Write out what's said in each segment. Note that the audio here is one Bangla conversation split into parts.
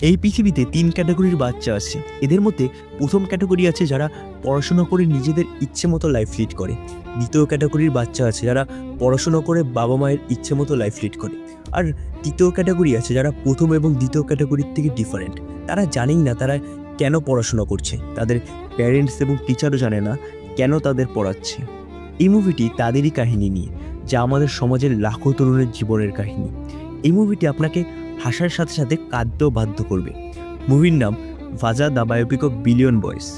এই পৃথিবীতে ৩ ক্যাটাগরির বাচ্চা আছে। এদের মধ্যে ১ম ক্যাটাগরি আছে যারা পড়াশোনা করে নিজেদের ইচ্ছে মতো লাইফ লিড করে। দ্বিতীয় ক্যাটাগরির বাচ্চা আছে যারা পড়াশোনা করে বাবা-মায়ের ইচ্ছে মতো লাইফ লিড করে। আর তৃতীয় ক্যাটাগরি আছে যারা ১ম এবং দ্বিতীয় ক্যাটাগরির থেকে ডিফারেন্ট। তারা জানেই না তারা কেন পড়াশোনা করছে। তাদের প্যারেন্টস এবং টিচারও জানে না কেন তাদের পড়াচ্ছে। এই মুভিটি তাদেরই কাহিনী নিয়ে, যা আমাদের সমাজের লাখো তরুণের জীবনের কাহিনী। এই মুভিটি আপনাকে হাসার সাথে সাথে কাঁদতেও বাধ্য করবে। মুভির নাম ভাজা দ্য বায়োপিক অফ বিলিয়ন বয়েস।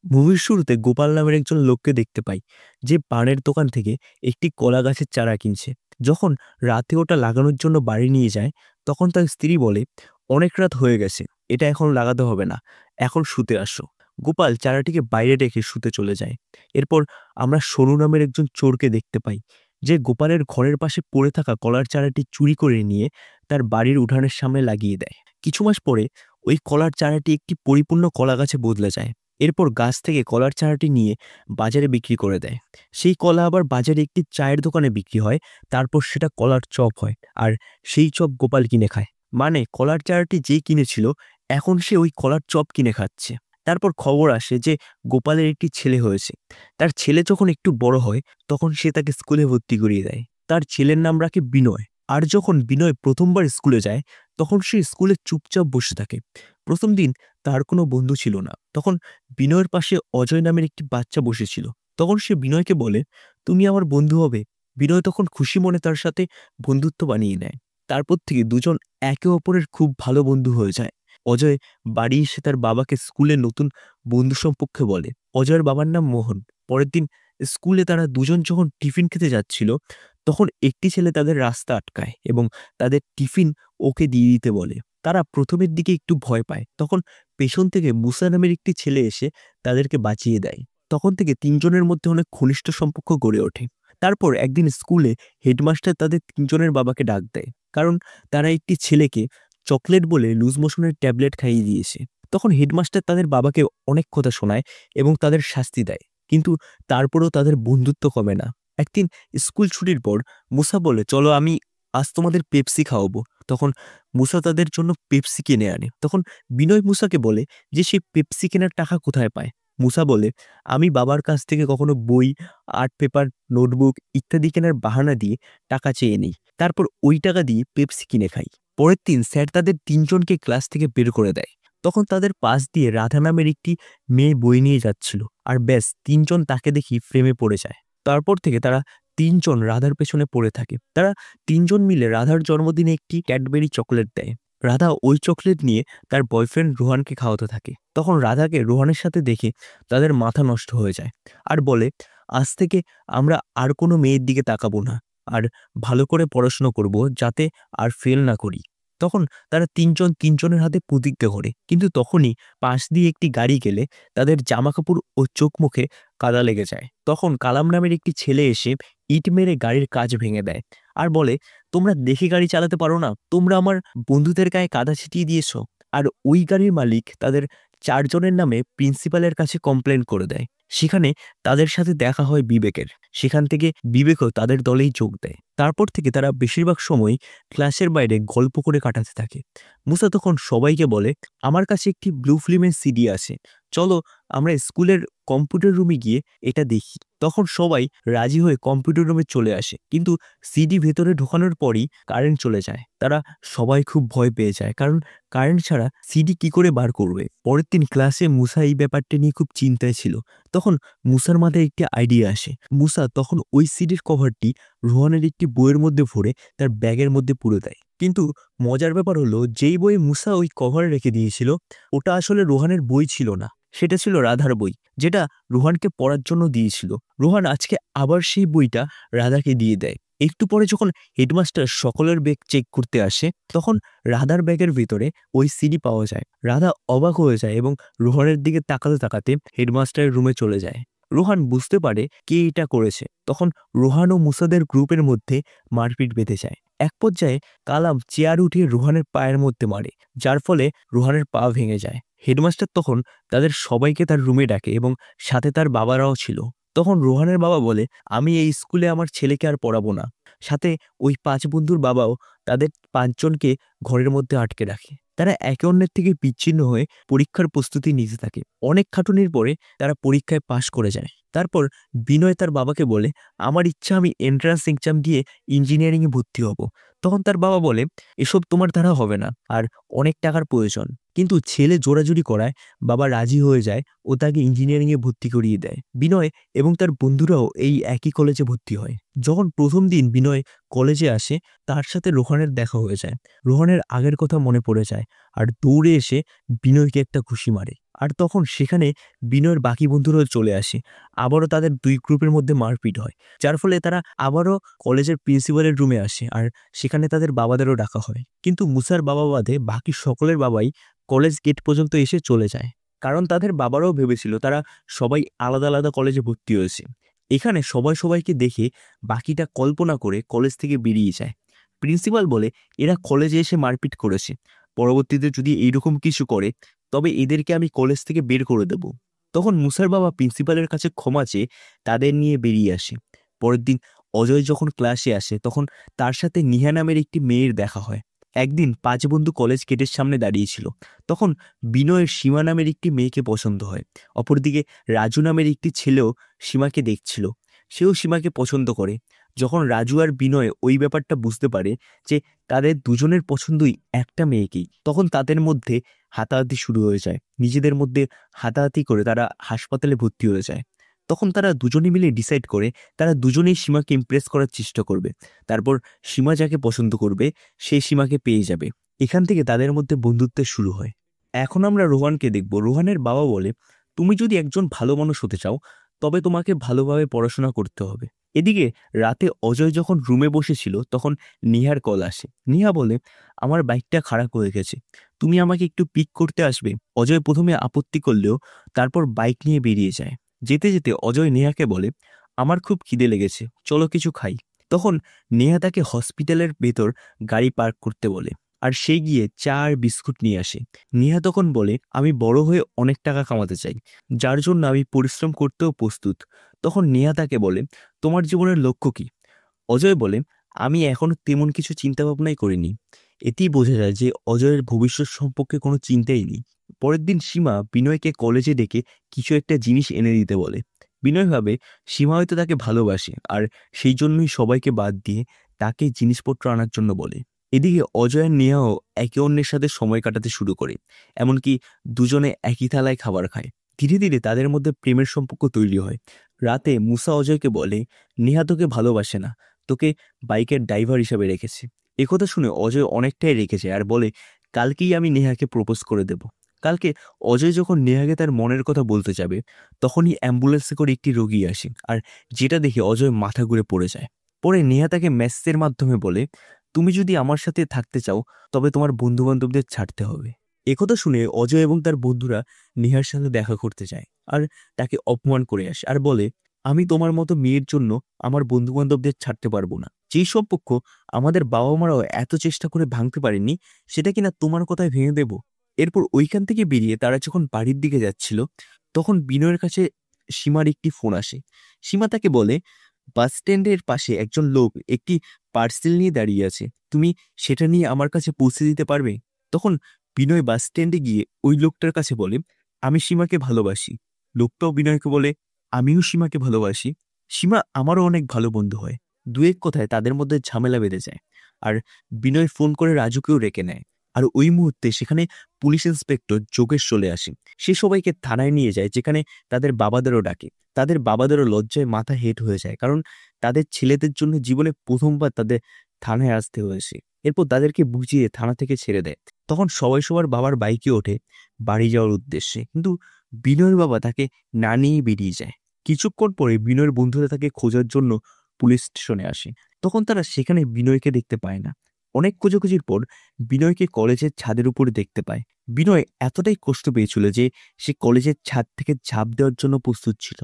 মুভির শুরুতে গোপাল নামের একজন লোককে দেখতে পাই, যে পানের দোকান থেকে একটি কলা গাছের চারা কিনছে। যখন রাতে ওটা লাগানোর জন্য বাড়ি নিয়ে যায়, তখন তার স্ত্রী বলে, অনেক রাত হয়ে গেছে, এটা এখন লাগাতে হবে না, এখন শুতে আসো। গোপাল চারাটিকে বাইরে রেখে শুতে চলে যায়। এরপর আমরা সোনু নামের একজন চোরকে দেখতে পাই, যে গোপালের ঘরের পাশে পড়ে থাকা কলার চারাটি চুরি করে নিয়ে তার বাড়ির উঠানের সামনে লাগিয়ে দেয়। কিছু মাস পরে ওই কলার চারাটি একটি পরিপূর্ণ কলা গাছে বদলে যায়। এরপর গাছ থেকে কলার চারাটি নিয়ে বাজারে বিক্রি করে দেয়। সেই কলা আবার বাজারে একটি চায়ের দোকানে বিক্রি হয়। তারপর সেটা কলার চপ হয়, আর সেই চপ গোপাল কিনে খায়। মানে কলার চারাটি যেই কিনেছিল, এখন সে ওই কলার চপ কিনে খাচ্ছে। তারপর খবর আসে যে গোপালের একটি ছেলে হয়েছে। তার ছেলে যখন একটু বড় হয়, তখন সে তাকে স্কুলে ভর্তি করিয়ে দেয়। তার ছেলের নাম রাখে বিনয়। আর যখন বিনয় প্রথমবার স্কুলে যায়, তখন সে স্কুলে চুপচাপ বসে থাকে। প্রথম দিন তার কোনো বন্ধু ছিল না। তখন বিনয়ের পাশে অজয় নামের একটি বাচ্চা বসেছিল। তখন সে বিনয়কে বলে, তুমি আমার বন্ধু হবে। বিনয় তখন খুশি মনে তার সাথে বন্ধুত্ব বানিয়ে নেয়। তারপর থেকে দুজন একে অপরের খুব ভালো বন্ধু হয়ে যায়। অজয় বাড়ি এসে তার বাবাকে স্কুলে নতুন বন্ধু সম্পর্কে বলে। অজয়ের বাবার নাম মোহন। পরের দিন স্কুলে তারা দুজন যখন টিফিন খেতে যাচ্ছিল, তখন একটি ছেলে তাদের রাস্তা আটকায় এবং তাদের টিফিন ওকে দিয়ে দিতে বলে। তারা প্রথমের দিকে একটু ভয় পায়। তখন পেছন থেকে মুসা নামের একটি ছেলে এসে তাদেরকে বাঁচিয়ে দেয়। তখন থেকে তিনজনের মধ্যে অনেক ঘনিষ্ঠ সম্পর্ক গড়ে ওঠে। তারপর একদিন স্কুলে হেডমাস্টার তাদের তিনজনের বাবাকে ডাক দেয়, কারণ তারা একটি ছেলেকে চকলেট বলে লুজ মোশনের ট্যাবলেট খাইয়ে দিয়েছে। তখন হেডমাস্টার তাদের বাবাকে অনেক কথা শোনায় এবং তাদের শাস্তি দেয়, কিন্তু তারপরেও তাদের বন্ধুত্ব কমে না। একদিন স্কুল ছুটির পর মুসা বলে, চলো আমি আজ তোমাদের পেপসি খাওয়াবো। তখন মুসা তাদের জন্য পেপসি কিনে আনে। তখন বিনয় মুসাকে বলে যে সে পেপসি কেনার টাকা কোথায় পায়। মুসা বলে, আমি বাবার কাছ থেকে কখনো বই, আর্ট পেপার, নোটবুক ইত্যাদি কেনার বাহানা দিয়ে টাকা চেয়ে নিই, তারপর ওই টাকা দিয়ে পেপসি কিনে খাই। পরের দিন স্যার তাদের তিনজনকে ক্লাস থেকে বের করে দেয়। তখন তাদের পাশ দিয়ে রাধা নামের একটি মেয়ে বই নিয়ে যাচ্ছিল, আর ব্যাস তিনজন তাকে দেখি ফ্রেমে পড়ে যায়। তারপর থেকে তারা তিনজন রাধার পেছনে পড়ে থাকে। তারা তিনজন মিলে রাধার জন্মদিনে একটি ক্যাডবেরি চকলেট দেয়। রাধা ওই চকলেট নিয়ে তার বয়ফ্রেন্ড রোহানকে খাওয়াতে থাকে। তখন রাধাকে রোহানের সাথে দেখে তাদের মাথা নষ্ট হয়ে যায়, আর বলে, আজ থেকে আমরা আর কোনো মেয়ের দিকে তাকাবো না, আর ভালো করে পড়াশোনা করব, যাতে আর ফেল না করি। তখন তারা তিনজন তিনজনের হাতে প্রতিজ্ঞা করে। কিন্তু তখনই পাশ দিয়ে একটি গাড়ি গেলে তাদের জামাকাপড় ও চোখ মুখে কাদা লেগে যায়। তখন কালাম নামের একটি ছেলে এসে ইট মেরে গাড়ির কাচ ভেঙে দেয়, আর বলে, তোমরা দেখে গাড়ি চালাতে পারো না, তোমরা আমার বন্ধুদের গায়ে কাদা ছিটিয়ে দিয়েছো। আর ওই গাড়ির মালিক তাদের চারজনের নামে প্রিন্সিপালের কাছে কমপ্লেন করে দেয়। সেখানে তাদের সাথে দেখা হয় বিবেকের। সেখান থেকে বিবেকও তাদের দলেই যোগ দেয়। তারপর থেকে তারা বেশিরভাগ সময় ক্লাসের বাইরে গল্প করে কাটাতে থাকে। মুসা তখন সবাইকে বলে, আমার কাছে একটি ব্লু ফিল্মের সিডি আছে, চলো আমরা স্কুলের কম্পিউটার রুমে গিয়ে এটা দেখি। তখন সবাই রাজি হয়ে কম্পিউটার রুমে চলে আসে, কিন্তু সিডি ভেতরে ঢোকানোর পরই কারেন্ট চলে যায়। তারা সবাই খুব ভয় পেয়ে যায়, কারণ কারেন্ট ছাড়া সিডি কি করে বার করবে। পরের দিন ক্লাসে মুসা এই ব্যাপারটা নিয়ে খুব চিন্তায় ছিল। তখন মুসার মাথায় একটি আইডিয়া আসে। মুসা তখন ওই সিডির কভারটি রোহানের একটি বইয়ের মধ্যে ভরে তার ব্যাগের মধ্যে পুরে দেয়। কিন্তু মজার ব্যাপার হলো, যেই বই মুসা ওই কভারে রেখে দিয়েছিল, ওটা আসলে রোহানের বই ছিল না, সেটা ছিল রাধার বই, যেটা রোহানকে পড়ার জন্য দিয়েছিল। রোহান আজকে আবার সেই বইটা রাধাকে দিয়ে দেয়। একটু পরে যখন হেডমাস্টার সকলের ব্যাগ চেক করতে আসে, তখন রাধার ব্যাগের ভিতরে ওই সিডি পাওয়া যায়। রাধা অবাক হয়ে যায় এবং রোহানের দিকে তাকাতে তাকাতে হেডমাস্টারের রুমে চলে যায়। রোহান বুঝতে পারে কে এটা করেছে। তখন রোহান ও মুসাদের গ্রুপের মধ্যে মারপিট বেঁধে যায়। এক পর্যায়ে কালাম চেয়ার উঠিয়ে রোহানের পায়ের মধ্যে মারে, যার ফলে রোহানের পা ভেঙে যায়। হেডমাস্টার তখন তাদের সবাইকে তার রুমে ডাকে এবং সাথে তার বাবারাও ছিল। তখন রোহানের বাবা বলে, আমি এই স্কুলে আমার ছেলেকে আর পড়াবো না। সাথে ওই 5 বন্ধুর বাবাও তাদের 5 জনকে ঘরের মধ্যে আটকে রাখে। তারা একে অন্যের থেকে বিচ্ছিন্ন হয়ে পরীক্ষার প্রস্তুতি নিতে থাকে। অনেক খাটুনির পরে তারা পরীক্ষায় পাশ করে যায়। তারপর বিনয় তার বাবাকে বলে, আমার ইচ্ছা আমি এন্ট্রান্স এক্সাম দিয়ে ইঞ্জিনিয়ারিংয়ে ভর্তি হব। তখন তার বাবা বলে, এসব তোমার দ্বারা হবে না, আর অনেক টাকার প্রয়োজন। কিন্তু ছেলে জোরাজুরি করায় বাবা রাজি হয়ে যায় ও তাকে ইঞ্জিনিয়ারিংয়ে ভর্তি করিয়ে দেয়। বিনয় এবং তার বন্ধুরাও এই একই কলেজে ভর্তি হয়। যখন প্রথম দিন বিনয় কলেজে আসে, তার সাথে রোহানের দেখা হয়ে যায়। রোহানের আগের কথা মনে পড়ে যায় আর দৌড়ে এসে বিনয়কে একটা ঘুষি মারে। আর তখন সেখানে বিনয়ের বাকি বন্ধুরাও চলে আসে। আবারও তাদের দুই গ্রুপের মধ্যে মারপিট হয়, যার ফলে তারা আবারও কলেজের প্রিন্সিপালের রুমে আসে আর সেখানে তাদের বাবাদেরও ডাকা হয়। কিন্তু মুসার বাবা বাদে বাকি সকলের বাবাই কলেজ গেট পর্যন্ত এসে চলে যায়, কারণ তাদের বাবারাও ভেবেছিল তারা সবাই আলাদা আলাদা কলেজে ভর্তি হয়েছে। এখানে সবাই সবাইকে দেখে বাকিটা কল্পনা করে কলেজ থেকে বেরিয়ে যায়। প্রিন্সিপাল বলে, এরা কলেজে এসে মারপিট করেছে, পরবর্তীতে যদি এইরকম কিছু করে তবে এদেরকে আমি কলেজ থেকে বের করে দেব। তখন মুসার বাবা প্রিন্সিপালের কাছে ক্ষমা চেয়ে তাদের নিয়ে বেরিয়ে আসে। পরের দিন অজয় যখন ক্লাসে আসে তখন তার সাথে নিহা নামের একটি মেয়ের দেখা হয়। একদিন 5 বন্ধু কলেজ গেটের সামনে দাঁড়িয়েছিল। তখন বিনয়ের সীমা নামের একটি মেয়েকে পছন্দ হয়। অপরদিকে রাজু নামের একটি ছেলেও সীমাকে দেখছিল, সেও সীমাকে পছন্দ করে। যখন রাজু আর বিনয় ওই ব্যাপারটা বুঝতে পারে যে তাদের দুজনের পছন্দই একটা মেয়েকেই, তখন তাদের মধ্যে হাতাহাতি শুরু হয়ে যায়। নিজেদের মধ্যে হাতাহাতি করে তারা হাসপাতালে ভর্তি হয়ে যায়। তখন তারা দুজনে মিলে ডিসাইড করে তারা দুজনেই সীমাকে ইমপ্রেস করার চেষ্টা করবে। তারপর সীমা যাকে পছন্দ করবে সেই সীমাকে পেয়ে যাবে। এখান থেকে তাদের মধ্যে বন্ধুত্বের শুরু হয়। এখন আমরা রোহানকে দেখব। রোহানের বাবা বলে, তুমি যদি একজন ভালো মানুষ হতে চাও তবে তোমাকে ভালোভাবে পড়াশোনা করতে হবে। এদিকে রাতে অজয় যখন রুমে বসেছিল তখন নিহার কল আসে। নিহা বলে, আমার বাইকটা খারাপ হয়ে গেছে, তুমি আমাকে একটু পিক করতে আসবে? অজয় প্রথমে আপত্তি করলেও তারপর বাইক নিয়ে বেরিয়ে যায়। যেতে যেতে অজয় নেহাকে বলে, আমার খুব খিদে লেগেছে, চলো কিছু খাই। তখন নেহা তাকে হসপিটালের ভেতর গাড়ি পার্ক করতে বলে আর সে গিয়ে চা আর বিস্কুট নিয়ে আসে। নেহা তখন বলে, আমি বড় হয়ে অনেক টাকা কামাতে চাই, যার জন্য আমি পরিশ্রম করতেও প্রস্তুত। তখন নেহা তাকে বলে, তোমার জীবনের লক্ষ্য কি? অজয় বলে, আমি এখনো তেমন কিছু চিন্তা ভাবনাই করিনি। এতেই বোঝা যায় যে অজয়ের ভবিষ্যৎ সম্পর্কে কোনো চিন্তাই নেই। পরের দিন সীমা বিনয়কে কলেজে ডেকে কিছু একটা জিনিস এনে দিতে বলে। বিনয় ভাবে সীমা হয়তো তাকে ভালোবাসে আর সেই জন্যই সবাইকে বাদ দিয়ে তাকে জিনিসপত্র আনার জন্য বলে। এদিকে অজয় আর নেহাও একে অন্যের সাথে সময় কাটাতে শুরু করে, এমনকি দুজনে একই থালায় খাবার খায়। ধীরে ধীরে তাদের মধ্যে প্রেমের সম্পর্ক তৈরি হয়। রাতে মুসা অজয়কে বলে, নেহা তোকে ভালোবাসে না, তোকে বাইকের ড্রাইভার হিসেবে রেখেছে। একথা শুনে অজয় অনেকটাই রেখে যায় আর বলে, কালকেই আমি নেহাকে প্রপোজ করে দেব। কালকে অজয় যখন নেহাকে তার মনের কথা বলতে যাবে তখনই অ্যাম্বুলেন্সে করে একটি রোগী আসে আর যেটা দেখে অজয় মাথা ঘুরে পড়ে যায়। পরে নেহা তাকে মেসেজের মাধ্যমে বলে, তুমি যদি আমার সাথে থাকতে চাও তবে তোমার বন্ধু বান্ধবদের ছাড়তে হবে। একথা শুনে অজয় এবং তার বন্ধুরা নেহার সাথে দেখা করতে যায় আর তাকে অপমান করে আসে আর বলে, আমি তোমার মতো মেয়ের জন্য আমার বন্ধু বান্ধবদের ছাড়তে পারবো না। যেই সম্পর্ক আমাদের বাবা মারাও এত চেষ্টা করে ভাঙতে পারেননি সেটা কিনা তোমার কথায় ভেঙে দেব। এরপর ওইখান থেকে বেরিয়ে তারা যখন বাড়ির দিকে যাচ্ছিল তখন বিনয়ের কাছে সীমার একটি ফোন আসে। সীমা তাকে বলে, বাস স্ট্যান্ডের পাশে একজন লোক একটি পার্সেল নিয়ে দাঁড়িয়ে আছে, তুমি সেটা নিয়ে আমার কাছে পৌঁছে দিতে পারবে? তখন বিনয় বাস স্ট্যান্ডে গিয়ে ওই লোকটার কাছে বলে, আমি সীমাকে ভালোবাসি। লোকটাও বিনয়কে বলে, আমিও সীমাকে ভালোবাসি। সীমা আমারও অনেক ভালো বন্ধু হয়। দু এক কথায় তাদের মধ্যে ঝামেলা বেঁধে যায় আর বিনয় ফোন করে রাজুকেও রেখে নেয়। আর ওই মুহূর্তে সেখানে পুলিশ ইন্সপেক্টর যোগেশ চলে আসে। সে সবাইকে থানায় নিয়ে যায়, যেখানে তাদের বাবাদেরও ডাকে। তাদের বাবাদেরও লজ্জায় মাথা হেঁট হয়ে যায়, কারণ তাদের ছেলেদের জন্য জীবনে প্রথমবার তাদের থানায় আসতে হয়েছে। এরপর তাদেরকে বুঝিয়ে থানা থেকে ছেড়ে দেয়। তখন সবাই সবার বাবার বাইকে ওঠে বাড়ি যাওয়ার উদ্দেশ্যে, কিন্তু বিনয়ের বাবা তাকে না নিয়েই বেরিয়ে যায়। কিছুক্ষণ পরে বিনয়ের বন্ধুরা তাকে খোঁজার জন্য পুলিশ স্টেশনে আসে। তখন তারা সেখানে বিনয়কে দেখতে পায় না। অনেক খোঁজাখুঁজির পর বিনয়কে কলেজের ছাদের উপরে দেখতে পায়। বিনয় এতটাই কষ্ট পেয়েছিল যে সে কলেজের ছাদ থেকে ঝাঁপ দেওয়ার জন্য প্রস্তুত ছিল।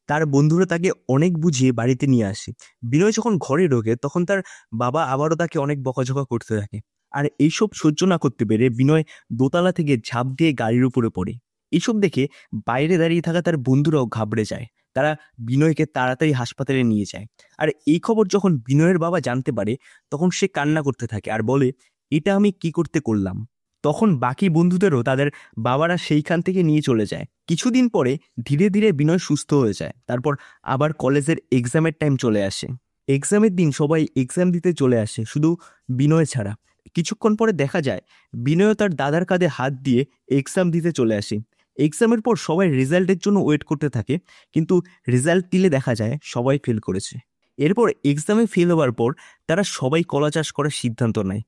তার বন্ধুরা তাকে অনেক বুঝিয়ে বাড়িতে নিয়ে আসে। বিনয় যখন ঘরে ঢোকে তখন তার বাবা আবারও তাকে অনেক বকাঝকা করতে থাকে। আর এইসব সহ্য না করতে পেরে বিনয় দোতলা থেকে ঝাঁপ দিয়ে গাড়ির উপরে পড়ে। এইসব দেখে বাইরে দাঁড়িয়ে থাকা তার বন্ধুরাও ঘাবড়ে যায়। তারা বিনয়কে তাড়াতাড়ি হাসপাতালে নিয়ে যায়। আর এই খবর যখন বিনয়ের বাবা জানতে পারে তখন সে কান্না করতে থাকে আর বলে, এটা আমি কি করতে করলাম? তখন বাকি বন্ধুদেরও তাদের বাবারা সেইখান থেকে নিয়ে চলে যায়। কিছুদিন পরে ধীরে ধীরে বিনয় সুস্থ হয়ে যায়। তারপর আবার কলেজের এক্সামের টাইম চলে আসে। এক্সামের দিন সবাই এক্সাম দিতে চলে আসে, শুধু বিনয় ছাড়া। কিছুক্ষণ পরে দেখা যায় বিনয় তার দাদার কাঁধে হাত দিয়ে এক্সাম দিতে চলে আসে। এক্সামের পর সবাই রেজাল্টের জন্য ওয়েট করতে থাকে, কিন্তু রেজাল্ট দিলে দেখা যায় সবাই ফেল করেছে। এরপর এক্সামে ফেল হওয়ার পর তারা সবাই কলা চাষ করার সিদ্ধান্ত নেয়।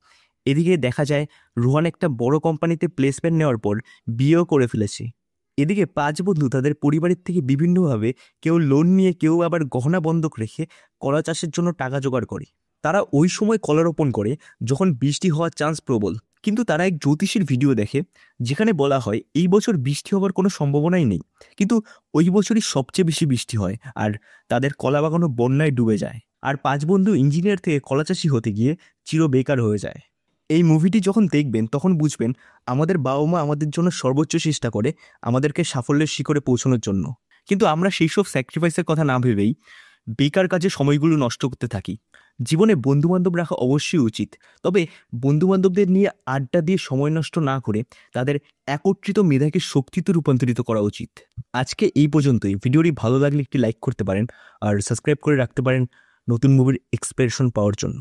এদিকে দেখা যায় রোহান একটা বড় কোম্পানিতে প্লেসমেন্ট নেওয়ার পর বিয়েও করে ফেলেছে। এদিকে 5 বন্ধু তাদের পরিবারের থেকে বিভিন্নভাবে, কেউ লোন নিয়ে, কেউ আবার গহনা বন্ধক রেখে কলা চাষের জন্য টাকা জোগাড় করে। তারা ওই সময় কলা রোপণ করে যখন বৃষ্টি হওয়ার চান্স প্রবল। কিন্তু তারা এক জ্যোতিষীর ভিডিও দেখে, যেখানে বলা হয় এই বছর বৃষ্টি হওয়ার কোনো সম্ভাবনাই নেই, কিন্তু ওই বছরই সবচেয়ে বেশি বৃষ্টি হয় আর তাদের কলা বাগানও বন্যায় ডুবে যায়। আর 5 বন্ধু ইঞ্জিনিয়ার থেকে কলা চাষি হতে গিয়ে চির বেকার হয়ে যায়। এই মুভিটি যখন দেখবেন তখন বুঝবেন আমাদের বাবা মা আমাদের জন্য সর্বোচ্চ চেষ্টা করে আমাদেরকে সাফল্যের শিখরে পৌঁছানোর জন্য, কিন্তু আমরা সেই সব স্যাক্রিফাইসের কথা না ভেবেই বেকার কাজে সময়গুলো নষ্ট করতে থাকি। জীবনে বন্ধুবান্ধব রাখা অবশ্যই উচিত, তবে বন্ধুবান্ধবদের নিয়ে আড্ডা দিয়ে সময় নষ্ট না করে তাদের একত্রিত মেধাকে শক্তিতে রূপান্তরিত করা উচিত। আজকে এই পর্যন্তই। ভিডিওটি ভালো লাগলে একটি লাইক করতে পারেন আর সাবস্ক্রাইব করে রাখতে পারেন নতুন মুভির এক্সপ্রেশন পাওয়ার জন্য।